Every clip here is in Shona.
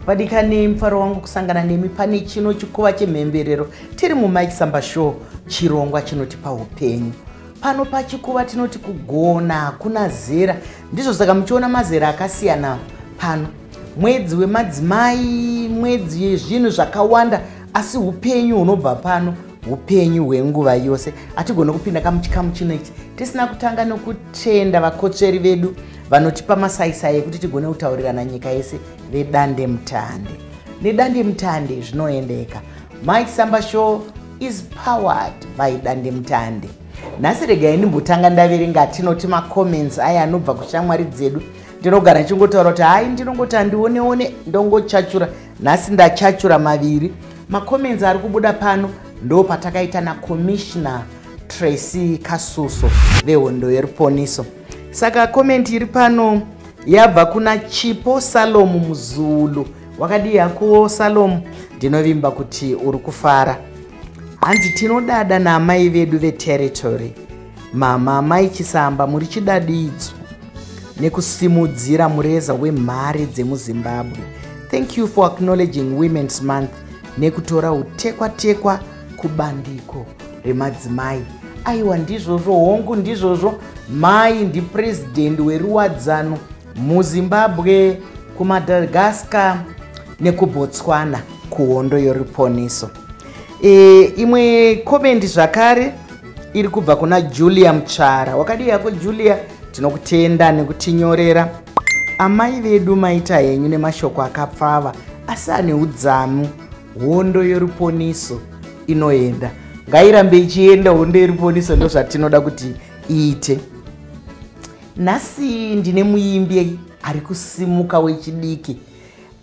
vadikani mufaro wangu kusangana nemi pane chino chikuva chemhemberero tiri muMike Samba Show, chirongwa chinotipa upenyu. Pano pachikuva tinoti kugona kuna zera, ndizvo saka muchiona mazera akasiyana pano. Mwedzi wemadzimai, mwedzi wezvinhu zvakawanda, asi upenyu hunobva pano upenyu hwenguva yose. Hatigoni kupinda kamuchikamu chino ichi tisina kutanga nokutenda vakotsveri vedu vanotipa masaisai ekuti tigone kutaurirana nyika yese vedande mutande. Nedande mutande zvinoendeka. Mike Samba Show is powered by dande mutande. Nhasi regai ndimbotanga ndaverenga tinoti macomments aya anobva kushamwari dzedu. Ndinogara ndichingotaura kuti hai ndinongoti handioneone ndongochachura. Nhasi ndachachura maviri. Macomments ari kubuda pano ndo patakaita naCommissioner Tracy Kasuso vehondo yeruponiso. Saka comment iri pano yabva kuna Chipo Salomu Muzulu. Wakadi yako Salomu, ndinovimba kuti uri kufara. Hanzi tinodada naamai vedu veterritory. Mama Mai Chisamba muri chidadidzo nekusimudzira mureza wemhare dzemuZimbabwe. Thank you for acknowledging Women's Month nekutora utekwa-tekwa kubandiko remadzimai. Aiwa ndizvozvo hongu, ndizvozvo mai ndipresident weruwadzano muZimbabwe, kuMadagascar nekuBotswana kuhondo yoruponiso. Imwe comment zvakare iri kubva kuna Julia Mchara. Wakadi yako Julia, tinokutenda nekutinyorera. Amai vedu maita henyu nemashoko akapfava asi ane udzamu. Hondo yoruponiso inoenda, ngairambe ichienda hondo yoruponiso, ndo zvatinoda kuti iite. Nhasi ndine muimbi ari kusimuka wechidiki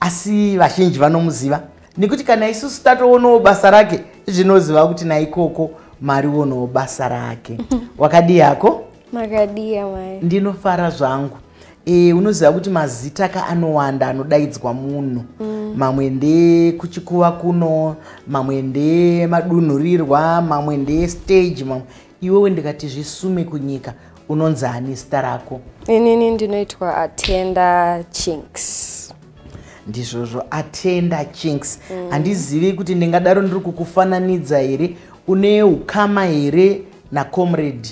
asi vazhinji vanomuziva nekuti kana isusu tatoonawo basa rake zvinoziva kuti naikoko marionawo basa rake. Wakadi yako? Makadia mai. Ndinofara zvangu. Unoziva kuti mazita ka anowanda anodaidzwa munhu. Mamwe ndekuchikuva kuno, mamwe ndemadunhurirwa, mamwe ndestage, mamwe. Iwewe ndikati zvisume kunyika unonzi ani zita rako? Inini ndinoitwa Atenda Chinks. Ndizvozvo, Atenda Chinks. Handizivi kuti ndingadaro ndiri kukufananidza here, une ukama here naComrade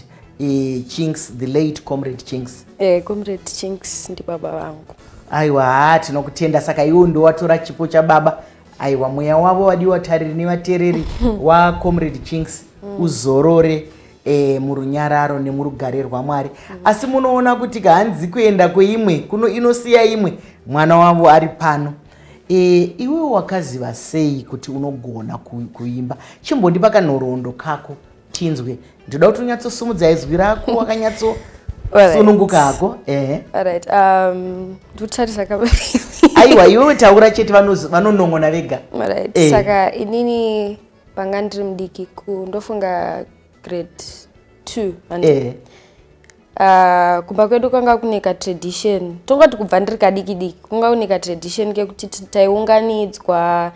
Chinks, the late Comrade Chinks. Comrade Chinks ndi baba vangu. Aiwa, tinokutenda. Saka iwo ndo watora chipo cha baba. Aiwa, mweya wavo wadiwa tariri nevatereri wa Comrade Chinks uzorore murunyararo nemurugare rwaMwari. Asi munoona kuti kahanzi kuenda kweimwe kuno inosiya imwe, mwana wavo ari pano. Iwe wakaziva sei kuti unogona kuimba? Chimbondipa kanhoroondo kako tinzwe. Ndoda kuti unyatsosumudza izwi rako wakanyatso sununguka hako. Alright, ndotarisa kabari. Aiwa, iwe taura chete vanonong'ona vega. Alright, saka inini panga ndiri mudiki ndofunga grade 2. Kumba kwedu kwanga kuneka tradition. Tongati kubva ndiri kadiki-diki, kunga kuneka tradition kekuti taiunganidzwa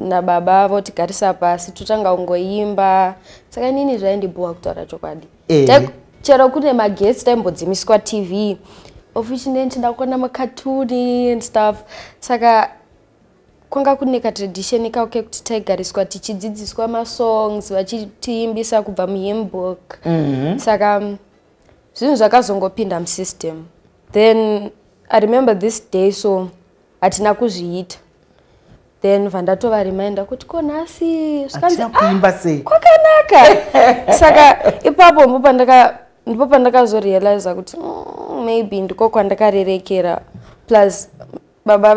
nababa avo tigarisa pasi totanga kungoimba. Saka inini zvaindibhuwa kutaura chokwadi. Chero kune maguest taimbodzimiswa TV. Officially ndichida kuona makatuni and stuff. Saka kwanga kuneka tradition ikauke kuti taigariswa tichidzidziswa masongs vachitiimbisa kubva muhymn book. Saka zvinhu zvakazongopinda musystem. Then I remember this day, so hatina kuzviita. Then vandatova reminder kuti ko nhasi hatina kuimba sei kwakanaka. Saka ipapo ndipo pandakazorealize kuti maybe ndiko kwandakarerekera. Plus baba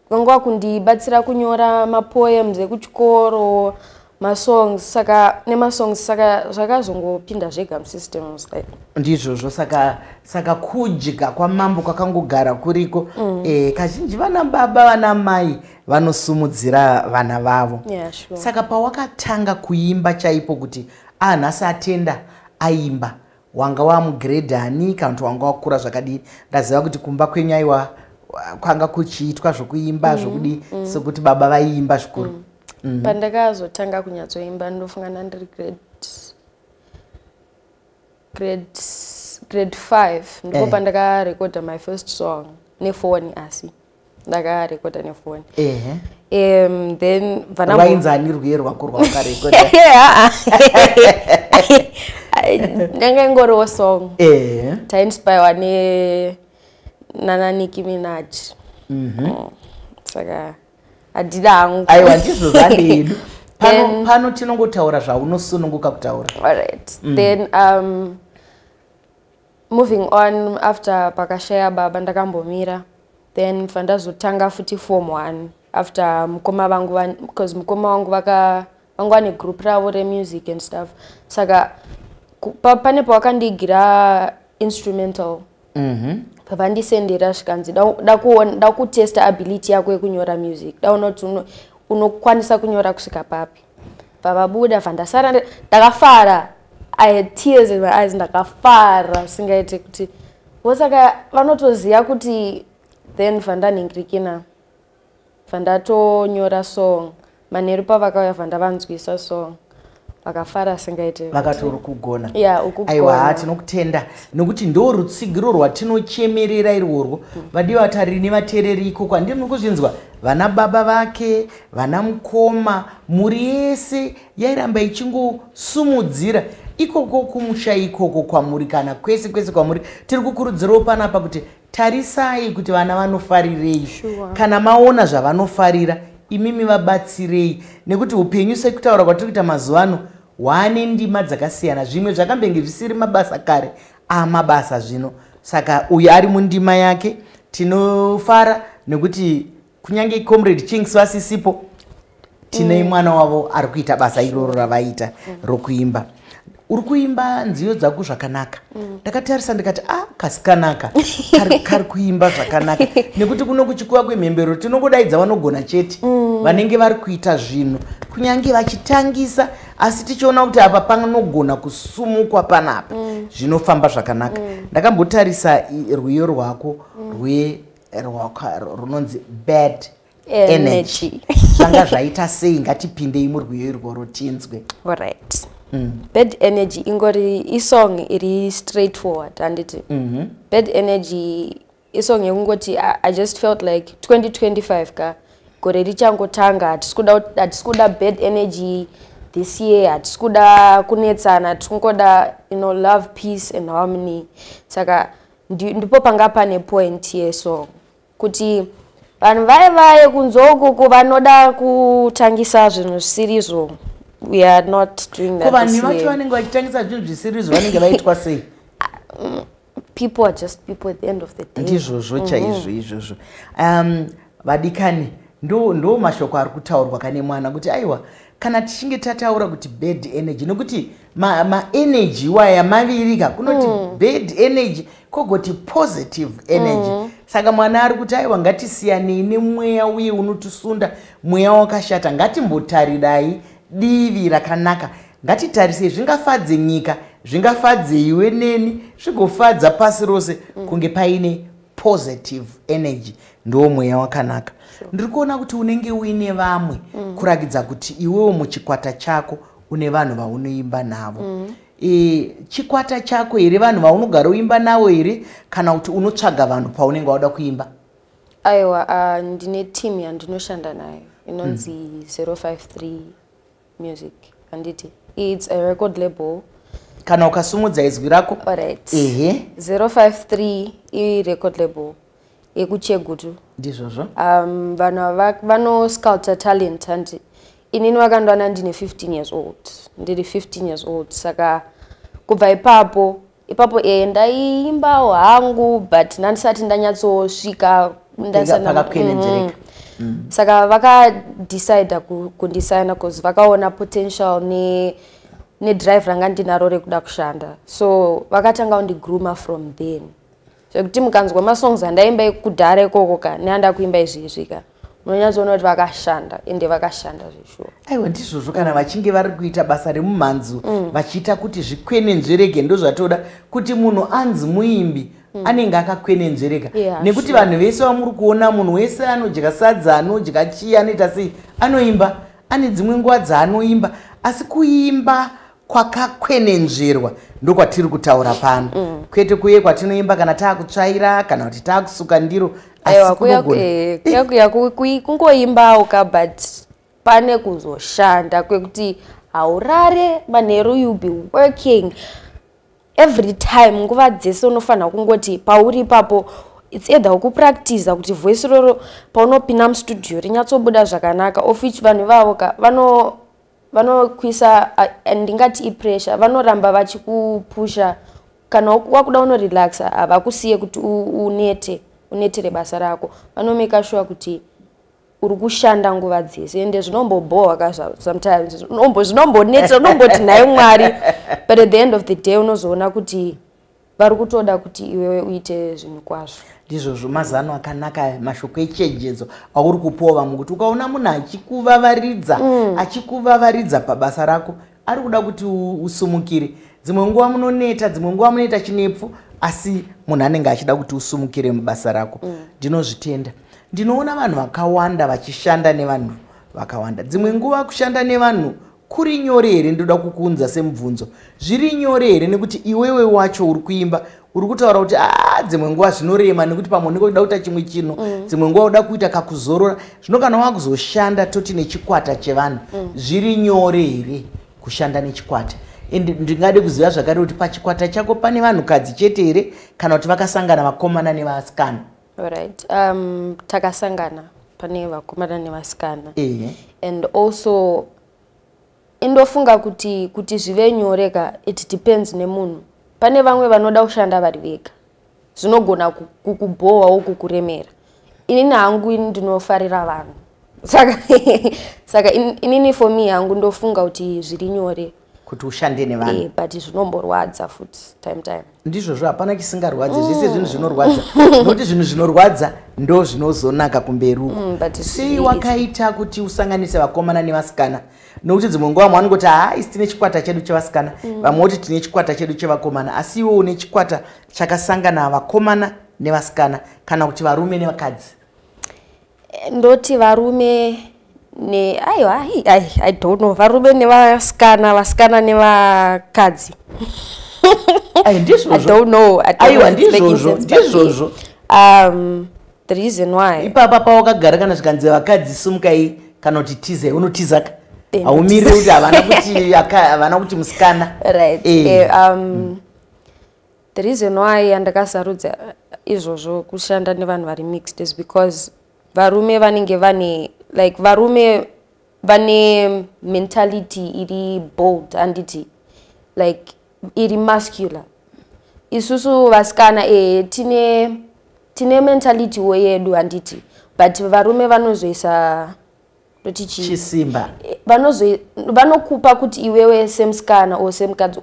vanga kundibatsira kunyora mapoems ekuchikoro, masongs, saka nemasongs, saka zvakazongopinda zvega musystems. Ndizvozvo, saka kudya kwamambo kwakangogara kuriko. Kazhinji vana baba vana mai vanosumudzira vana vavo. Sure. Saka pawakatanga kuimba chaipo kuti nhasi Atenda aimba, wanga wamugrade ani kana kuti wanga wakura zvakadini? Ndaziva kuti kumba kwenyu aiwa kwanga kuchiitwa zvokuimba zvokudi sekuti baba vaiimba zvikuru. Pandakazotanga kunyatsoimba ndofunga ndiri grade 5 ndipo pandakarecorda my first song nefoni asi. ndakarekoda nefoni. Then vainzani rwiyo rwako rwawakarekoda? Ndanga ingoriwo song tainspirewa nana Nicki Minaj. Saka adida hangu. Aiwa ndizvo zvandedu. Pano tinongotaura zvaunosununguka kutaura. Alright. Then moving on, after pakashaya baba ndakambomira, then fandazotanga futi form 1 after mukoma vangu, because mukoma vangu vangu ane group ravo remusic and stuff. Saka pane pawakandigira instrumental. Pavandisendera zvikanzi ndakutesta ability yako yekunyora music, daona kuti unokwanisa kunyora kusvika papi. Pavabuda vandasara ndakafara. I had tears in my eyes, ndakafara singaite kuti vosaka vanotoziva kuti then vandaningirikina vandatonyora song manheru pavakauya vandavanzwisa song vakafara singaite vakatori kugona. Aiwa tinokutenda nokuti ndo rutsigiro rwatinochemerera irworwo. Vadiwa tariri nevateereri ikoko handiri kuzvinzwa vana baba vake, vana mukoma, muri yese yairamba ichingosumudzira ikoko kumusha ikoko kwamuri kana kwese kwese kwamuri. Tiri kukurudzirawo panapa kuti tarisai kuti vana vanofarirei. Kana maona zvavanofarira imimi vabatsirei, nekuti upenyu sekutaura kwatiri kuita mazuva ano hwane ndima dzakasiyana. Zvimwe zvakambenge zvisiri mabasa kare amabasa zvino. Saka uyu ari mundima yake tinofara nekuti kunyange Comrade Chinks vasisipo tine mwana wavo ari kuita basa iroro ravaita rokuimba. Uri kuimba nziyo dzako zvakanaka. Ndakatarisa ndikati kasikanaka kari kuimba zvakanaka nekuti kuno kuchikuwa kwemhembero tinongodaidza vanogona chete vanenge vari kuita zvinhu kunyange vachitangisa, asi tichiona kuti apa panogona kusumukwa panapa zvinofamba zvakanaka. Ndakambotarisa rwiyo rwako runonzi Bad Energy. Zvanga zvaita sei? Ngatipindei murwiyo irworwo tinzwe. Alright. Bad Energy ingori isong iri straightforward handiti. Bad Energy isong yekungoti I just felt like 2025 ka gore richangotanga hatisikuda bad energy this year, hatisikuda kunetsana, tikungoda love, peace and harmony. Saka ndipo panga pane point yesong kuti vanhu vaye kunzoko vanoda kutangisa zvinhu zvisirizvo. We are not doing that. People are just people at the end of the day. Ndizvozvo chaizvo. Vadikani ndo mashoko ari kutaurwa kane mwana kuti aiwa kana tichinge tataura kuti bad energy nokuti energy waya mavirika kunoti bad energy kogoti positive energy. Saka mwana ari kuti aiwa ngatisiyanei nemweya uye unotisunda, mweya wakashata. Ngatimbotarirai divi rakanaka, ngatitarise zvingafadze nyika, zvingafadze iwe neni, zvigofadza pasi rose kunge paine positive energy. Ndo mweya wakanaka. Ndiri kuona kuti unenge uine vamwe kurakidza kuti iwewo muchikwata chako une vanhu vaunoimba navo. Chikwata chako here vanhu vaunogara uimba navo here kana kuti unotsvaga vanhu paunenge wauda kuimba? Aiwa, ndine team yandinoshanda nayo inonzi 053 Music handiti. It's a record label. Kana ukasumudza izwi rako? Alright. 053 i record label yekuChegutu. Ndizvozvo. Vanhu vanosculpta talent handiti. Inini vakandwana ndine 15 years old. Ndiri 15 years old. Saka kubva ipapo ndaiimbawo hangu but ndisati ndanyatsosvika pakakwenenzvereka. Saka vakadecide kundisaina because vakaona potential ne drive ranga ndinaro rekuda kushanda. So vakatanga kundigrooma from then. Zvekuti mukanzwa masongs andaimba kudhara ikoko ka neanda kuimba izvi ka munonyatsoona kuti vakashanda ende vakashanda zvishuwa. Aiwa ndizvozvo kana vachinge vari kuita basa remumhanzu vachiita kuti zvikwenenzvereke ndo zvatoda kuti munhu anzi muimbi anenge akakwenenzvereka. Nekuti vanhu vese vamuri kuona munhu wese anodya sadza, anodya chii, anoita sei, anoimba, ane dzimwe nguva dzaanoimba, asi kuimba kwakakwenenzverwa ndokwatiri kutaura pano kwete kuye kwatinoimba kana taakutsvaira kana kuti taakusuka ndiro aiwa kuya kungoimbawo ka but pane kuzoshanda kwekuti haurare manheru you be working every time nguva dzese unofanira kungoti pauri ipapo it's either kupractice kuti voice roro paunopinda mustudio rinyatsobuda zvakanaka of which vanhu vavoka vanokwisa ndingati ipressure vanoramba vachikupusha kana wakuda unorelaxa havakusiye kuti unetere basa rako vanomeka sure kuti uri kushanda nguva dzese ende zvinombobohwa sometimes zvinombonetsa unomboti nhaye mwari but at the end of the day unozoona kuti vari kutoda kuti iwewe uite zvinhu kwazvo ndizvozvo mazano akanaka mashoko echenjedzo auri kupiwa vamwe kuti ukaona munhu achikuvavaridza pabasa rako ari kuda kuti usumukire dzimwe nguva munoneta dzimwe nguva munoita chinepfu asi munhu anenge achida kuti usumukire mubasa rako ndinozvitenda ndinoona vanhu vakawanda vachishanda nevanhu vakawanda dzimwe nguva kushanda nevanhu kuri nyore here ndoda kukuunza semubvunzo zviri nyore here nekuti iwewe wacho uri kuimba uri kutaura kuti dzimwe nguva zvinorema nekuti pamwe unenge uda kuita chimwe chinhu dzimwe nguva uda kuita kakuzorora zvino kana wakuzoshanda toti nechikwata chevanhu zviri nyore here kushanda nechikwata ndingade kuziva zvakare kuti pachikwata chako pane vanhukadzi chete here kana kuti vakasangana vakomana nevasikana alright takasangana pane vakomana nevasikana and also indofunga kuti zvive nyoreka it depends nemunhu pane vamwe vanoda kushanda vari vega zvinogona kukubohwawo kukuremera inini hangu ndinofarira vanhu saka inini for me hangu ndofunga kuti zviri nyore kuti ushande nevanhu but zvinomborwadza futi time ndizvozvo hapana chisingarwadzi zvese zvinhu zvinorwadza nokuti zvinhu zvinorwadza ndo zvinozonaka kumberi uko sei wakaita kuti usanganise vakomana nevasikana nokuti dzimwe nguva vamwe vanongoti isi tine chikwata chedu chevasikana vamwe voti tine chikwata chedu chevakomana asi iwo une chikwata chakasangana vakomana nevasikana kana kuti varume nevakadzi ndoti varume aiwa I don't know varume nevasikana vasikana nevakadzi I don't know aiwa ndizvozvo the reason why ipapa pawakagara kana zvikanzi vakadzi sumukai kana kuti tize unotizaka haumiri kuti havana kuti musikana right the reason why andakasarudza izvozvo kushanda nevanhu vari mixed is because varume vanenge vane like varume vane mentality iri bold handiti like iri muscular isusu vasikana tine mentality weyedu handiti but varume vanozoisa chisimba vanokupa kuti iwewe semusikana or semukadzi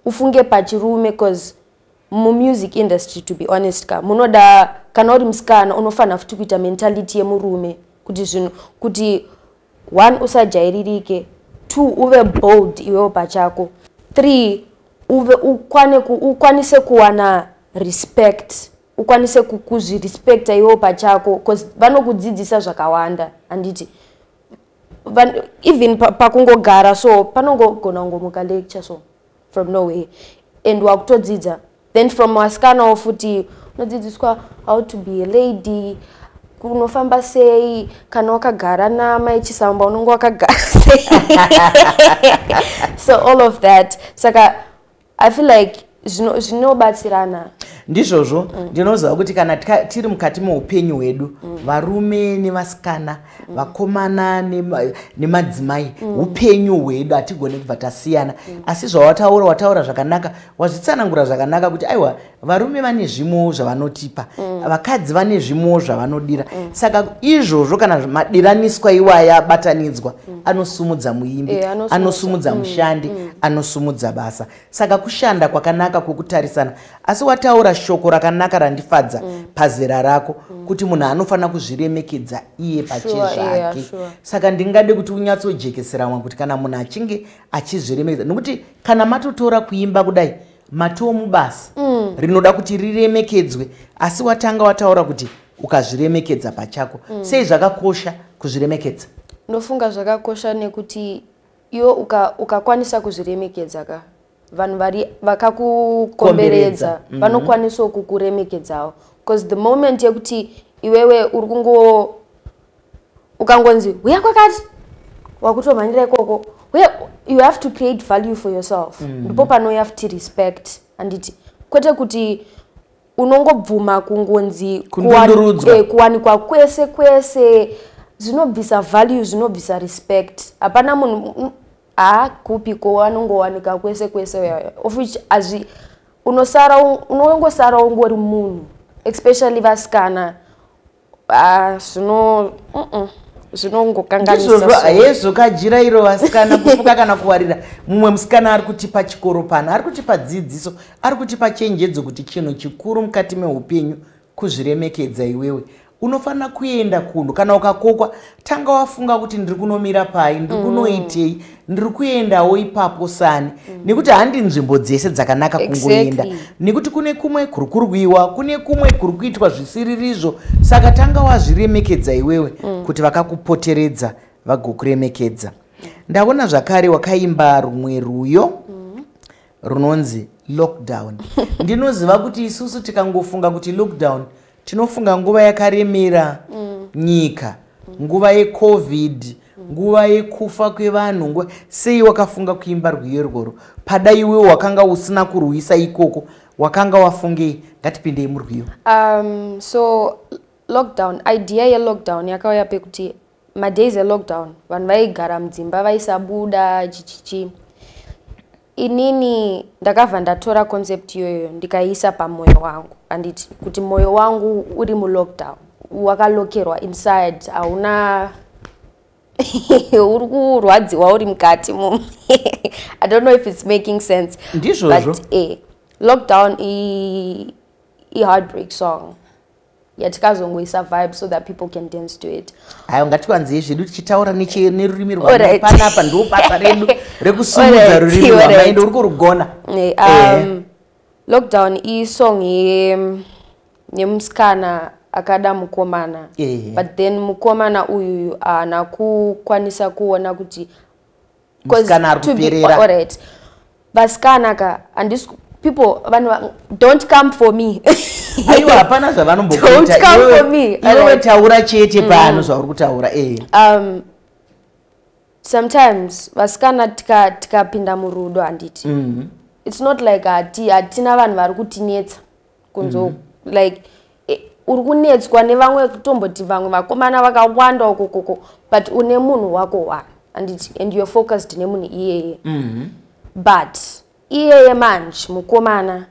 ufunge pachirume because music industry to be honest munoda kana uri musikana unofanira futi kuita mentality yemurume kuti zvinhu kuti 1 usajairirike 2 uve bold iwewe pachako 3 ukwanise kuwana respect ukwanise kuzvirespecta iwewe pachako because vanokudzidzisa zvakawanda handiti even pakungogara so panongogona kungomuka lecture so from nowhere and wakutodzidza then from vasikanawo futi unodzidziswa how to be a lady unofamba sei kana wakagara namai chisamba unonge wakagara sei so all of that saka I feel like zvinobatsirana ndizvozvo ndinoziva kuti kana tiri mukati meupenyu hwedu varume nevasikana vakomana nemadzimai upenyu hwedu hatigone kubva tasiyana asi wataura zvakanaka wazvitsanangura zvakanaka kuti aiwa varume vane zvimwewo zvavanotipa vakadzi vane zvimwewo zvavanodira saka izvozvo kana madiraniswa iwaya abatanidzwa anosumudza muimbi anosumudza mushandi anosumudza basa saka kushanda kwakanaka kwokutarisana asi wataura shoko rakanaka randifadza pazera rako kuti munhu anofanira kuzviremekedza iye pachezvake saka ndingade kuti unyatsojekesera mwa kuti kana munhu achinge achizviremekedza nokuti kana matotora kuimba kudai matowo mubasa rinoda kuti riremekedzwe asi watanga wataura kuti ukazviremekedza pachako sei zvakakosha kuzviremekedza ndofunga zvakakosha nekuti iyo ukakwanisa kuzviremekedza ka vanhu vakakukomberedza vanokwanisa kukuremekedzawo, because the moment yekuti iwewe uri kungo ukangonzi uya kwakati wakutomhanyira ikoko, you have to create value for yourself. Ndipo panouya futi respect, anditi kwete kuti unongobvuma kungonzi kuwanikwa kwese zvinobvisa value, zvinobvisa respect. Hapana munhu kupiko anongowanika kwese of which unongosara ungori munhu, especially vasikana zvinongokanganisa yezvokajira iro vasikana kufuka kana kuwarira. Mumwe musikana ari kutipa chikoro pano, ari kutipa dzidziso, ari kutipa chenjedzo kuti chinhu chikuru mukati meupenyu kuzviremekedza iwewe. Unofanira kuenda kunhu, kana ukakokwa tanga wafunga kuti ndiri kunomira pai, ndiri kunoitei, ndiri kuendawo ipapo sani, nekuti handi nzvimbo dzese dzakanaka kungoenda, nekuti kune kumwe kuri kurwiwa, kune kumwe kuri kuitwa zvisiririzvo. Saka tanga wazviremekedza iwewe kuti vakakupoteredza vagokuremekedza. Ndaona zvakare wakaimba rumwe rwiyo runonzi lockdown. Ndinoziva kuti isusu tikangofunga kuti lockdown tinofunga nguva yakaremera nyika, nguva yeCovid, nguva yekufa kwevanhu. Sei wakafunga kuimba rwiyo rworo pada iwe wakanga usina kurwisa ikoko? Wakanga wafungei? Ngatipindei murwiyo. So lockdown, idea ye lockdown yakauya pekuti madays elockdown vanhu vaigara mudzimba vaisabuda chichichi. Inini ndakabva ndatora concept iyoyo ndikaisa pamoyo wangu, anditi kuti moyo wangu uri mulockdown, wakalokerwa inside, hauna uri kurwadziwa uri mukati mu I don't know if it's making sense. Ndizvozvo. But lockdown i heartbreak song yatikazongoisa vibe so that people can dance to it. Hayo ngatikwanze zvedu tichitaura nerurimi rwapanapa ndo basa redu rekusumudza rurimi rwamaendo uri kurugona. Lockdown i song yemusikana akada mukomana, but then mukomana uyu ana kukwanisa kuona kuti musikana ari kuperera. Alright, vasikana ka and people don't come for me. Aiwa hapana zvavanombokuita. Don't come for me. Iwe taura chete pano zvauri kutaura. Sometimes vasikana tikapinda murudo anditi. It's not like hatina vanhu vari kutinetsa kunzo like uri kunetswa nevamwe kutomboti vamwe vakomana vakawanda ukoko, but une munhu wako one and you're focused nemunhu iyeye. But iyeye manje mukomana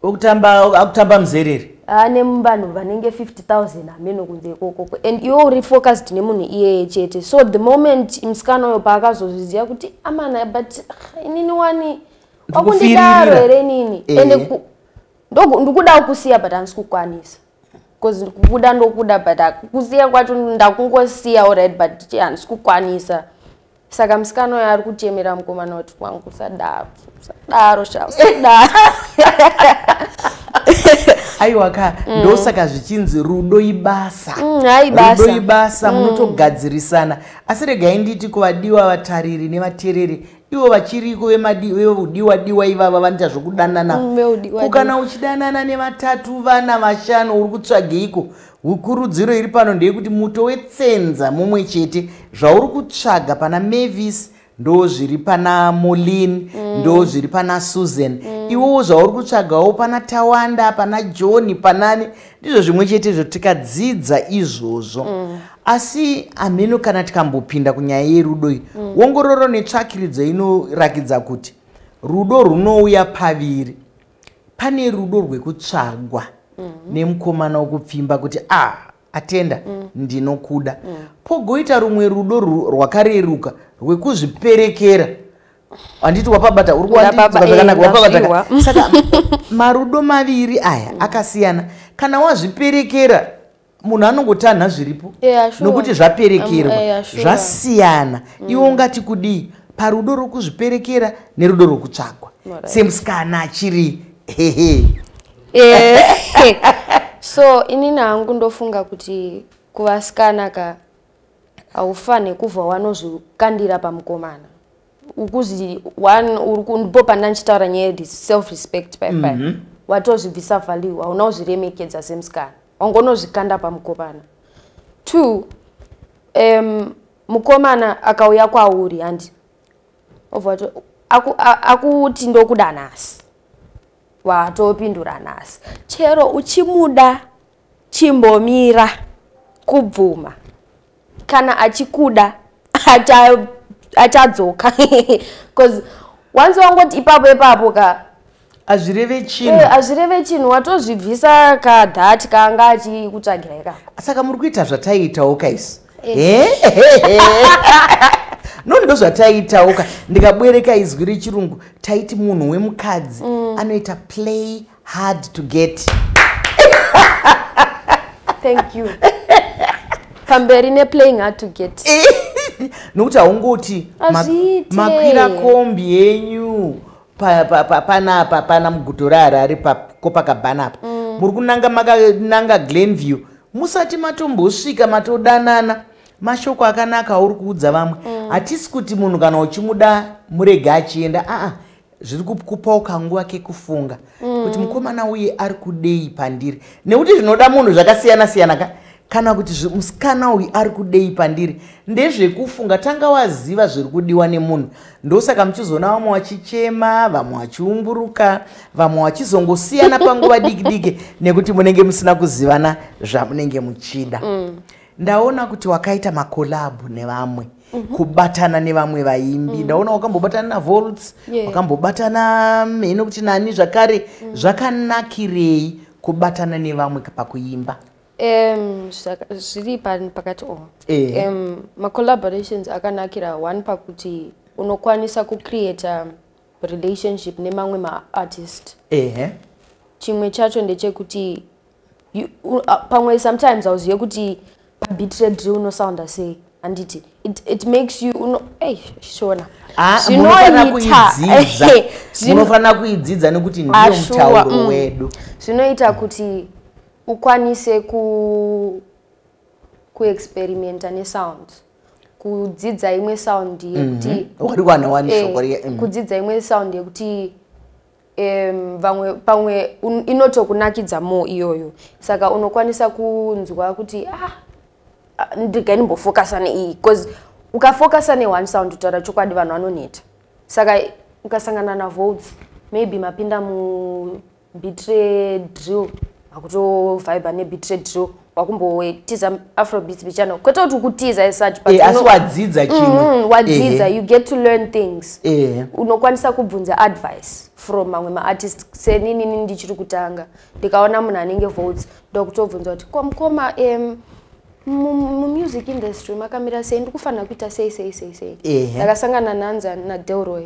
akutamba muzerere ane vanhu vanenge 50,000 ameno kunze kokoko, and iwe uri focused nemunhu iyeye chete. So the moment musikana uyo paakazozviziva kuti amana but inini wani wakundidaro here nini, ende ndikuda kusiya but handisi kukwanisa, because kubuda ndokuda but kusiya kwacho ndakungosiya alright but handisi kukwanisa. Saka musikana uyo ari kuchemera mukomana kuti wangu sadaro sadaro. Aiwa ka ndosaka zvichinzi rudo ibasa. Rudo ibasa munotogadzirisana. Asi regai nditi kuvadiwa vatariri nevatereri, ivo vachiriko vevudiwa ivava vanoita zvokudanana. Kana uchidanana nevatatu vana vashanu uri kutsvageiko? Ukurudziro iri pano ndeyekuti muto wetsenza mumwe chete zvauri kutsvaga pana Mavis ndo zviri pana Molin, ndo zviri pana Susan. Iwo zvauri kutsvagawo pana Tawanda, pana John, panani, ndizvo zvimwe chete zvotikadzidza izvozvo. Asi ameno kana tikambopinda kunyaya yerudo iyi, ongororo netsvakiridzo inorakidza kuti rudo runouya paviri. Pane rudo rwekutsvagwa nemukomana wokupfimba kuti atenda ndinokuda. Pogoita rumwe rudo rwakareruka rwekuzviperekera. Anditi wapabata uri kuwandidzwa zvakanaka wapabata. Saka marudo maviri aya akasiyana. Kana wazviperekera munhu anongotanha zviripo nokuti zvaperekerwa zvasiyana. Iwe ungati kudii parudo rokuzviperekera nerudo rokutsvagwa? Semusikana achiri So inini hangu ndofunga kuti kuvasikana ka haufane kubva wanozvikandira pamukomana. ukuzi one urikundipopa ndanchitaura nyaya self respect pai watozvibvisa value haunozviremekedza semusikana wangonozvikanda pamukomana. 2 mukomana akauya kwauri handi ovati akuti ndokuda nhasi watopindura nhasi chero uchimuda chimbomira kubvuma kana achikuda achadzoka because once wangoti ipapo ka azvireve chinhu azvireve chinhu watozvibvisa kadhati kaanga achikutsvagira ikako. Saka muri kuita zvataitawo kaisi ndo zvataitawo ndikabwereka izwi rechirungu taiti munhu wemukadzi anoita play hard to get. Thank you. Pamberi ne playing hard to get. Nokuti haungoti makwira kombi yenyu pana muguto raHarare Copacabana apa muri kunanga makananga Glenview musati matombosvika matodanana mashoko akanaka auri kuudza vamwe hatisi kuti munhu kana uchimuda murege achienda zviri kukupawo kanguva kekufunga kuti mukomana uye ari kudei pandiri nekuti zvinoda munhu zvakasiyana siyana kana kuti musikana uyu ari kudei pandiri ndezvekufunga tanga waziva zviri kudiwa nemunhu ndosaka muchizoona vamwe vachichema vamwe vachiumburuka vamwe vachizongosiyana panguva diki nekuti munenge musina kuzivana zvamunenge muchida. Ndaona kuti wakaita makolabhu nevamwe kubatana nevamwe vaimbi ndaona wakambobatana naVolts wakambobatana mheno kuti nani zvakare zvakanakirei kubatana nevamwe pakuimba. Zviri pakati ma-collaborations akanakira one pakuti unokwanisa kucreata relationship nemamwe ma-artist. Chimwe chacho ndechekuti pamwe sometimes auzive kuti pabeat drill unosounda sei handiti it makes you shona munofanira kuidzidza nekuti ndiyo mutauro wedu zvinoita kuti ukwanise kuexperimenta nesound kudzidza imwe sound yekuti kudzidza imwe sound yekuti pamwe inotokunakidza mo iyoyo saka unokwanisa kunzwa kuti ndiganimbofokasa neii because ukafokasa ne-one sound utaura chokwadi vanhu vanoneta saka ukasangana naVolts maybe mapinda mubeat drill akutovibha nebeat drill wakumbotiza afrobeats bichana kwete kuti ukutiza esuch asi wadzidza chimwe wadzidza you get to learn things unokwanisa kubvunza advice from mamwe maartist seninini ndichiri kutanga ndikaona munhu anenge Volts ndokutobvunza kuti komukoma music industry makamira sei ndikufanira kuita sei ndakasangana nanza naDelroy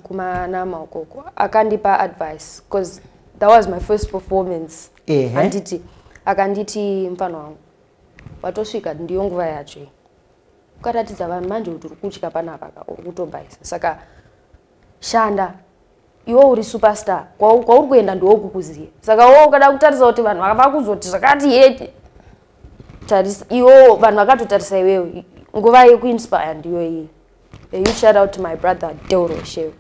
kumanama ukoko akandipa advice because that was my first performance handiti akanditi mfano wangu watosvika ndiyo nguva yacho ukaratidza vanhu manje kuti uri kutya panapa uri kutombaisa saka shanda iwe uri superstar kwauri kuenda ndokukuziya saka wo ukada kutarisa kuti vanhu vakuzoti zvakati heti iwo vanhu vakatotarisa iwewe nguva yekuinspire ndiyo iyi. You shout out to my brother Delroy Shew.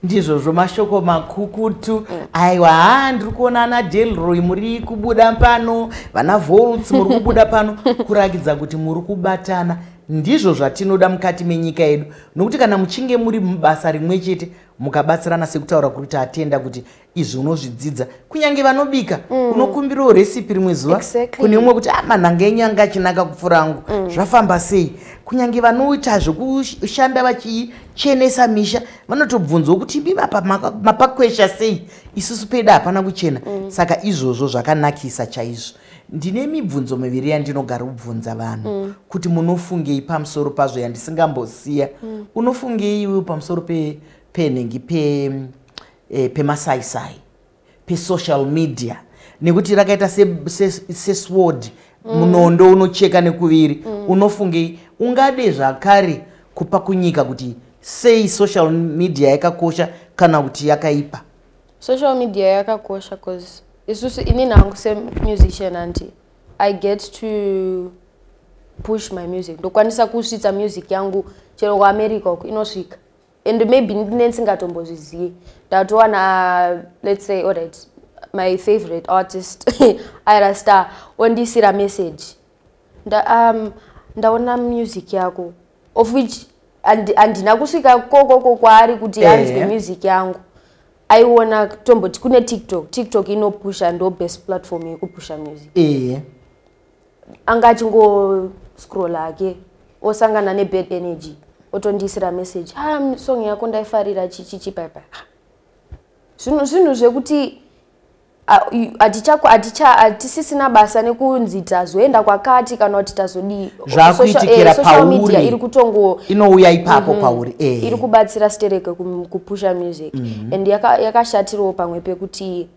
Ndizvo mashoko makukutu aiwa ndiri kuona ana Delroy muri kubuda pano vana Volts muri kubuda pano kurakidza kuti muri kubatana ndizvo zvatinoda mukati menyika yedu nokuti kana muchinge muri mubasa rimwe chete mukabatsirana sekutaura kuti atenda kuti izvi unozvidzidza kunyange vanobika unokumbirawo recipe rimwe zuva kune umwe kuti manhanga enyanga achinaka kupfuura angu zvafamba sei kunyange vanoita zvekushanda vachichenesa misha vanotobvunzawo kuti imi mapakwesha sei isusu pedu hapana kuchena saka izvozvo zvakanakisa chaizvo. Ndine mibvunzo miviri yandinogara kubvunza vanhu kuti munofungei pamusoro pazvo yandisingambosiya unofungei iwe pamusoro penhengi pemasaisai pesocial media nekuti rakaita sesword munondo unocheka nekuviri unofungei ungade zvakare kupa kunyika kuti sei social media yakakosha kana kuti yakaipa? Social media yakakosha because isusu ini nangu semusician anti I get to push my music. Ndokwanisa kusvitsa music yangu chero kwa America uko inosvika. And maybe ndinetsingatomboziziye. Ndatowana let's say alright my favorite artist Ira Star ondisira message. Ndaona music yako of which andina kusvika koko kwaari kuti anzwe music yangu. Aiona tomboti kune TikTok inopusha ndo best platform yekupusha music. Angachingo scroll ake osangana ne bad energy otondisira message song yako ndaifarira chichi papa. Zvino zvekuti atisisina basa nekunzi tazoenda kwakati kana kuti tazodi social media iri kutongo inouya ipapo pauri iri kubatsira stereke kupusha music and yakashatirawo pamwe pekuti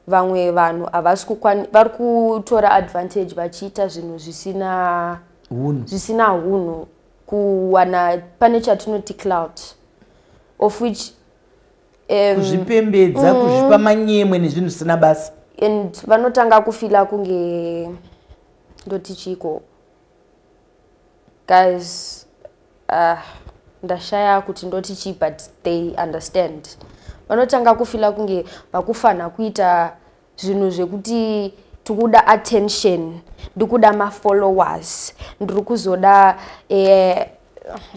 vamwe vanhu havasi vari kutora advantage vachiita zvinhu zvisina hunhu kuwana pane chatinoti cloud of which kuzvipembedza kuzvipa manyemwe nezvinhu zvisina basa and vanotanga kufila kunge ndoti chiko guys ndashaya kuti ndoti chi but they understand. Vanotanga kufila kunge vakufana kuita zvinhu zvekuti tikuda attention, ndikuda ma followers, ndiri kuzoda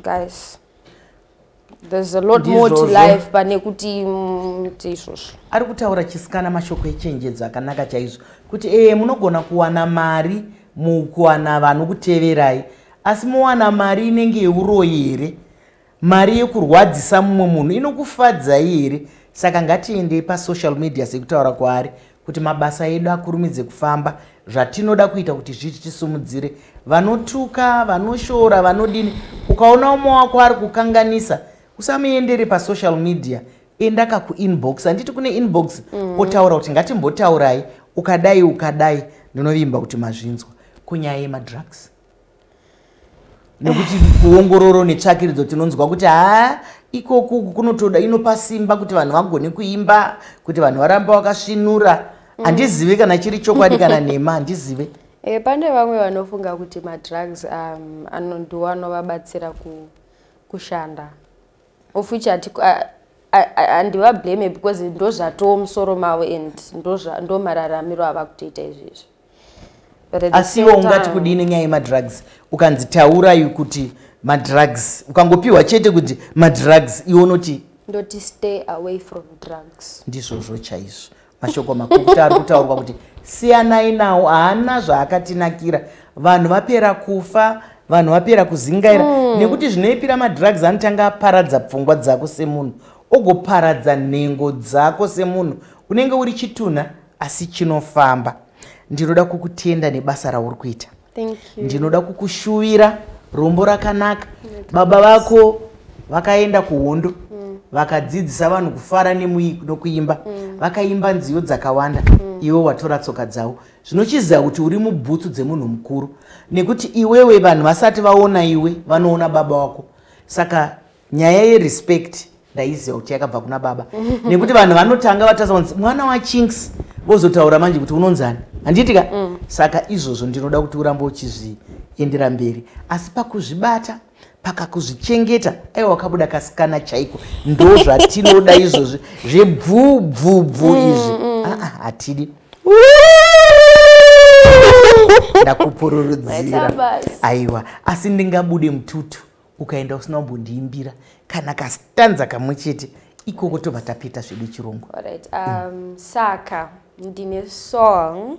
guys there's a lot more to life pane kuti izvozvo. Ari kutaura chisikana mashoko echenjedzo akanaka chaizvo kuti munogona kuwana mari mukuwana vanhu kuteverai asi muwana mari inenge yeuroyi here, mari yekurwadzisa mumwe munhu inokufadzai here. Saka ngatiendei pasocial media sekutaura kwaari kuti mabasa edu akurumidze kufamba, zvatinoda kuita kuti zviti tisumudzire vanotuka, vanoshora, vanodini. Ukaona umwe wako ari kukanganisa usamuendere pasocial media, enda kakuinbox. Handiti kune inbox otaura kuti ngatimbotaurai ukadai ndinovimba kuti mazvinzwa kunyaya yemadrugs. Nekuti kuongororo netsvakiridzo tinonzwa kuti ikoku kunotoda inopa simba kuti vanhu vagone kuimba, kuti vanhu varamba vakasvinura. Handizive kana chiri chokwadi kana nhema, handizive. Pane vamwe vanofunga kuti madrugs ndiwo anovabatsira kushanda, of which handivablame because ndo zvatoo musoro mavo and ndo mararamiro ava kutoita izvizvi. Asiwo ungati kudini nyaya yemadrugs ukanzi taurai kuti madrugs ukangopiwa chete kuti madrugs iwo unoti ndoti stay away from drugs. Ndizvozvo chaizvo mashoko makuru ari kutaurwa kuti siyanai nawo, haana zvaakatinakira. Vanhu vapera kufa, vanhu vapera kuzingaira nekuti zvinoipira madrugs anotanga aparadza pfungwa dzako semunhu, ogoparadza nhengo dzako semunhu. Unenge uri chitunha asi chinofamba. Ndinoda kukutenda nebasa rauri kuita. Ndinoda kukushuvira rombo rakanaka. Baba vako vakaenda kuhondo vakadzidzisa vanhu kufara nokuimba, vakaimba nziyo dzakawanda. Iwe watora tsoka dzavo, zvinochiziva kuti uri mubhutsu dzemunhu mukuru, nekuti iwewe vanhu vasati vaona iwe vanoona baba wako. Saka nyaya yerespect ndaiziva kuti yakabva kuna baba, nekuti vanhu vanotanga vataura kuti mwana waChinks, vozotaura manje kuti unonzani, handitika. Saka izvozvo ndinoda kuti urambe uchizviendera mberi, asi pakuzvibata pakakuzvichengeta aiwa wakabuda kasikana chaiko. Ndo zvatinoda izvozvi zvebvubvubvu izvi hatidi. Ndakupururudzira aiwa, asi ndingabude mututu ukaenda usina kumbondiimbira kana kastanza kamwe chete, ikoko tobva tapita zvedu chirungu. Saka ndine song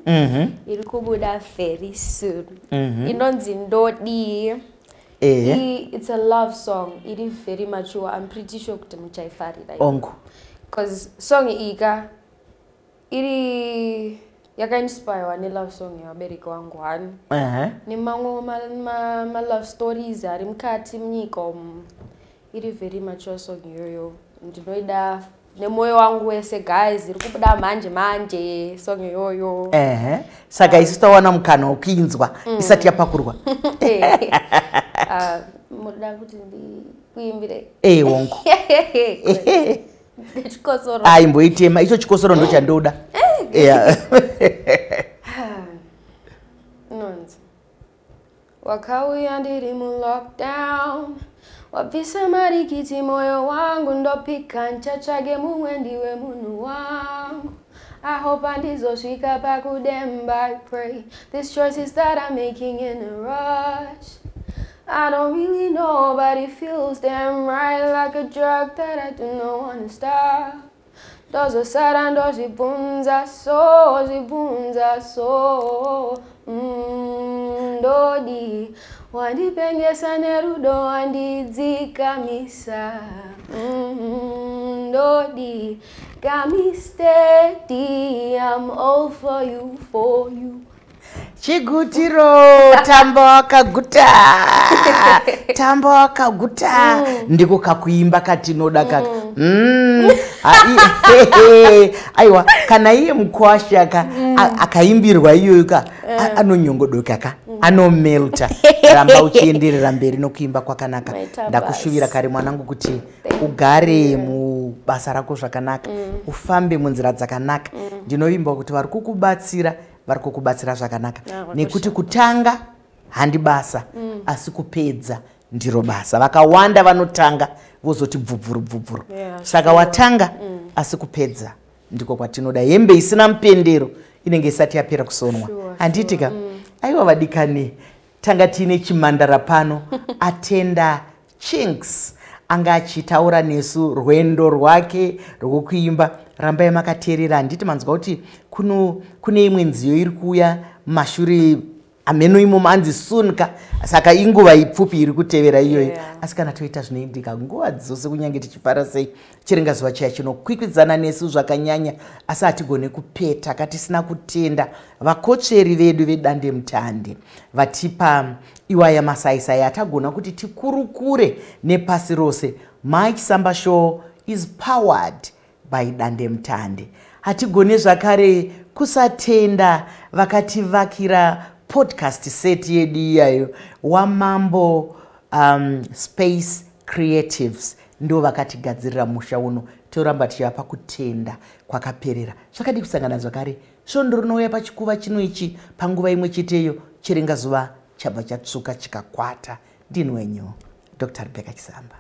iri kubuda very soon inonzi Ndodi. It's a love song. It is very mature. I'm pretty sure kuti muchaifarira ongo because song ika iri yakainspire ne love song yabereki wangu hani nemamwe ma love stories ari mukati munyika iri very mature song iyoyo. Ndinoida nemoyo wangu wese guys, iri kubuda manje song iyoyo. Saka isi tawana mukana wokuinzwa isati yapakurwa. Muda kuti kuimbire wongo chikosoro mboitema icho chikosoro ndo chandoda. Nonzi wakauya ndiri mu lockdown, wabvisa marikiti moyo wangu, ndopika nchatsvage mumwe ndiwe munhu wangu. I hope andizosvika pakudemba. I pray these choices that I'm making in a rush, I don't really know, but it feels damn right, like a drug that I do not want to stop. Ndozosara ndozvibvunza so ndodi wandipengesa nerudo wandidzikamisa ndodi got me steady, I'm all for you, Chigutiro tamba wakaguta tamba wakaguta ndiko kakuimba katinoda kaka aiwa kana iye mukwasha akaimbirwa iyoyo ka anonyongodoka ka anomelta ramba uchienderera mberi nokuimba kwakanaka. Ndakushuvira kare mwanangu kuti ugare mubasa rako zvakanaka, ufambe munzira dzakanaka. Ndinovimba kuti vari kukubatsira zvakanaka, nekuti kutanga handi basa asi kupedza ndiro basa. Vakawanda vanotanga vozoti bvubvuru, saka watanga asi kupedza ndiko kwatinoda. Hembe isina mupendero inenge isati yapera kusonwa. Handitika aiwa vadikani, tanga tine chimandara pano Atenda Chinks anga achitaura nesu rwendo rwake rwokuimba. Rambai makateerera. Handiti manzwa kuti kune imwe nziyo iri kuuya mashure ameno imo manzi sunka, saka inguva ipfupi iri kutevera iyoyo. Asi kana toita zvinoindika nguva dzose, kunyange tichifara sei, chirenga zuva chaya chinokwikwidzana nesu zvakanyanya, asi hatigone kupeta katisina kutenda vakotsveri vedu vedande mutande vatipa iwaya masaisai atagona kuti tikurukure nepasi rose. Mike Samba Show is powered by dande mutande. Hatigone zvakare kusatenda vakativakira podcast set yedu iyayo Wamambo Space Creatives, ndo vakatigadzirira musha uno. Toramba tichapa kutenda kwakaperera. Zvakadi kusangana zvakare svondo rinouya pachikuva chino ichi panguva imwe cheteyo, chirenga zuva chabva chatsvuka chikakwata. Ndini wenyu Dr. Rebecca Chisamba.